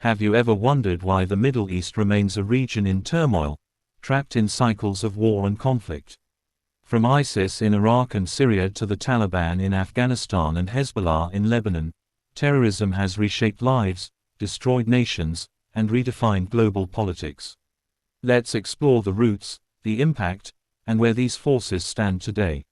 Have you ever wondered why the Middle East remains a region in turmoil, trapped in cycles of war and conflict? From ISIS in Iraq and Syria to the Taliban in Afghanistan and Hezbollah in Lebanon, terrorism has reshaped lives, destroyed nations, and redefined global politics. Let's explore the roots, the impact, and where these forces stand today.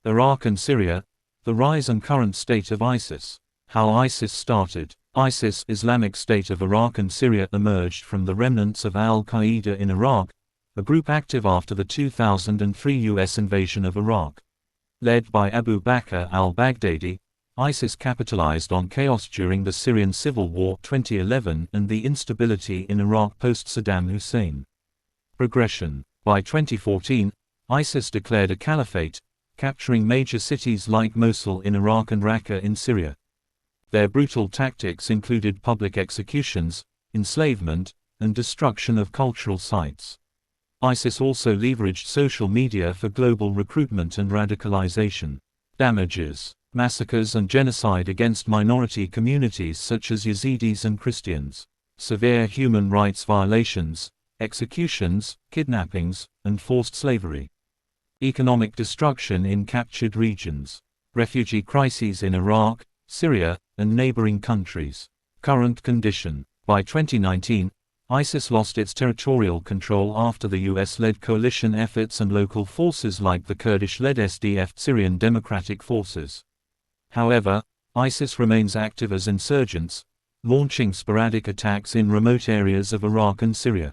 Iraq and Syria, the rise and current state of ISIS. How ISIS started. ISIS, Islamic State of Iraq and Syria, emerged from the remnants of al-Qaeda in Iraq, a group active after the 2003 U.S. invasion of Iraq. Led by Abu Bakr al-Baghdadi, ISIS capitalized on chaos during the Syrian civil war 2011 and the instability in Iraq post-Saddam Hussein. Progression. By 2014, ISIS declared a caliphate, capturing major cities like Mosul in Iraq and Raqqa in Syria. Their brutal tactics included public executions, enslavement, and destruction of cultural sites. ISIS also leveraged social media for global recruitment and radicalization. Damages. Massacres and genocide against minority communities such as Yazidis and Christians. Severe human rights violations, executions, kidnappings, and forced slavery. Economic destruction in captured regions. Refugee crises in Iraq, Syria, and neighboring countries. Current condition. By 2019, ISIS lost its territorial control after the US-led coalition efforts and local forces like the Kurdish-led SDF Syrian Democratic Forces. However, ISIS remains active as insurgents, launching sporadic attacks in remote areas of Iraq and Syria.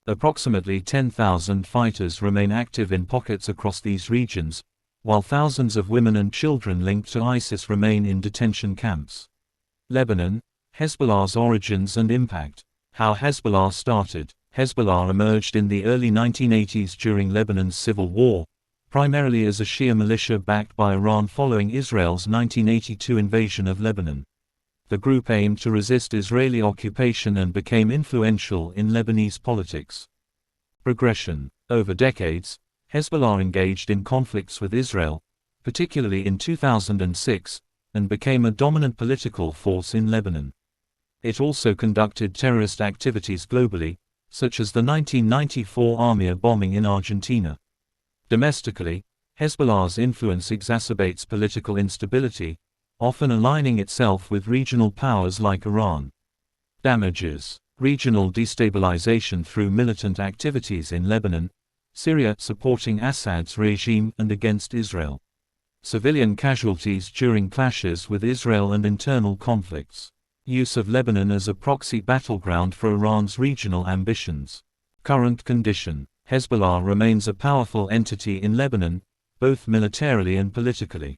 Approximately 10,000 fighters remain active in pockets across these regions, while thousands of women and children linked to ISIS remain in detention camps. Lebanon, Hezbollah's origins and impact. How Hezbollah started. Hezbollah emerged in the early 1980s during Lebanon's civil war, primarily as a Shia militia backed by Iran following Israel's 1982 invasion of Lebanon. The group aimed to resist Israeli occupation and became influential in Lebanese politics. Progression. Over decades, Hezbollah engaged in conflicts with Israel, particularly in 2006, and became a dominant political force in Lebanon. It also conducted terrorist activities globally, such as the 1994 Armia bombing in Argentina. Domestically, Hezbollah's influence exacerbates political instability, often aligning itself with regional powers like Iran. Damages. Regional destabilization through militant activities in Lebanon, Syria supporting Assad's regime and against Israel. Civilian casualties during clashes with Israel and internal conflicts. Use of Lebanon as a proxy battleground for Iran's regional ambitions. Current condition. Hezbollah remains a powerful entity in Lebanon, both militarily and politically.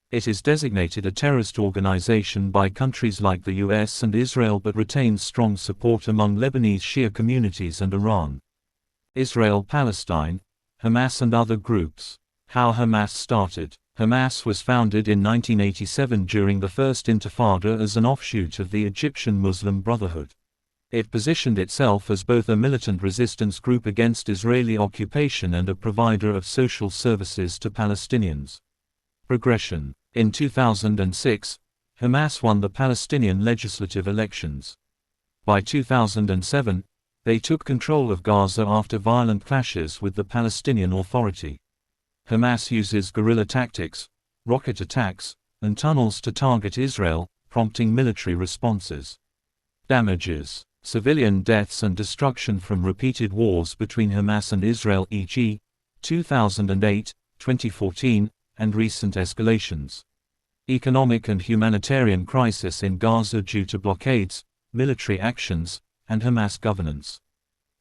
It is designated a terrorist organization by countries like the US and Israel but retains strong support among Lebanese Shia communities and Iran. Israel-Palestine, Hamas and other groups. How Hamas started. Hamas was founded in 1987 during the First Intifada as an offshoot of the Egyptian Muslim Brotherhood. It positioned itself as both a militant resistance group against Israeli occupation and a provider of social services to Palestinians. Progression. In 2006, Hamas won the Palestinian legislative elections. By 2007, they took control of Gaza after violent clashes with the Palestinian Authority. Hamas uses guerrilla tactics, rocket attacks, and tunnels to target Israel, prompting military responses. Damages. Civilian deaths and destruction from repeated wars between Hamas and Israel, e.g., 2008, 2014, and recent escalations. Economic and humanitarian crisis in Gaza due to blockades, military actions, and Hamas governance.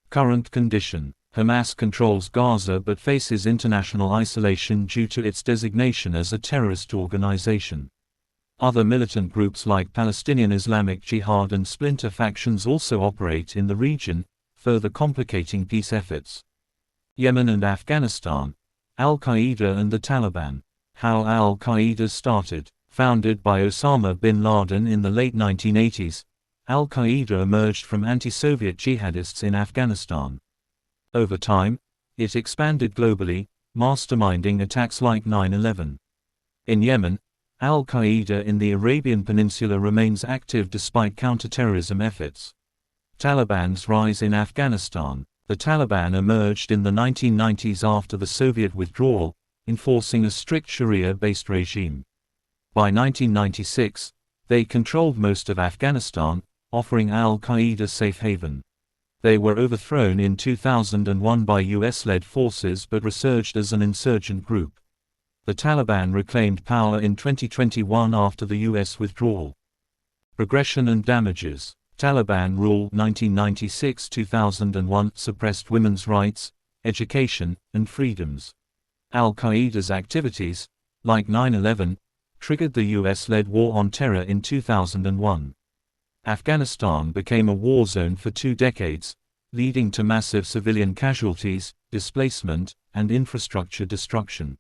Current condition. Hamas controls Gaza but faces international isolation due to its designation as a terrorist organization. Other militant groups like Palestinian Islamic Jihad and splinter factions also operate in the region, further complicating peace efforts. Yemen and Afghanistan. Al-Qaeda and the Taliban. How Al-Qaeda started. Founded by Osama bin Laden in the late 1980s, Al-Qaeda emerged from anti-Soviet jihadists in Afghanistan. Over time, it expanded globally, masterminding attacks like 9/11. In Yemen, Al-Qaeda in the Arabian Peninsula remains active despite counterterrorism efforts. Taliban's rise in Afghanistan. The Taliban emerged in the 1990s after the Soviet withdrawal, enforcing a strict Sharia-based regime. By 1996, they controlled most of Afghanistan, offering Al-Qaeda safe haven. They were overthrown in 2001 by US-led forces but resurged as an insurgent group. The Taliban reclaimed power in 2021 after the US withdrawal. Progression and damages. Taliban rule 1996-2001 suppressed women's rights, education, and freedoms. Al-Qaeda's activities, like 9/11, triggered the US-led war on terror in 2001. Afghanistan became a war zone for 2 decades, leading to massive civilian casualties, displacement, and infrastructure destruction.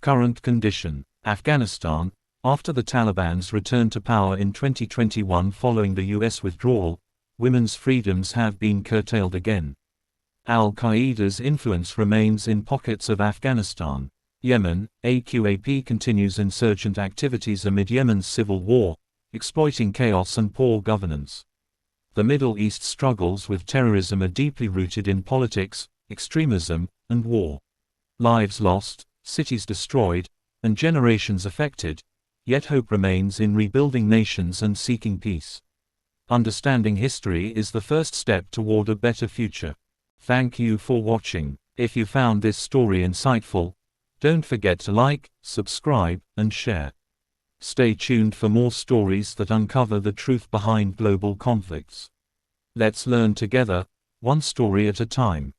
Current condition. Afghanistan. After the Taliban's return to power in 2021 following the US withdrawal, women's freedoms have been curtailed again. Al-Qaeda's influence remains in pockets of Afghanistan. Yemen. AQAP continues insurgent activities amid Yemen's civil war, exploiting chaos and poor governance. The Middle East struggles with terrorism are deeply rooted in politics, extremism, and war. Lives lost, cities destroyed, and generations affected, yet hope remains in rebuilding nations and seeking peace. Understanding history is the first step toward a better future. Thank you for watching. If you found this story insightful, don't forget to like, subscribe, and share. Stay tuned for more stories that uncover the truth behind global conflicts. Let's learn together, one story at a time.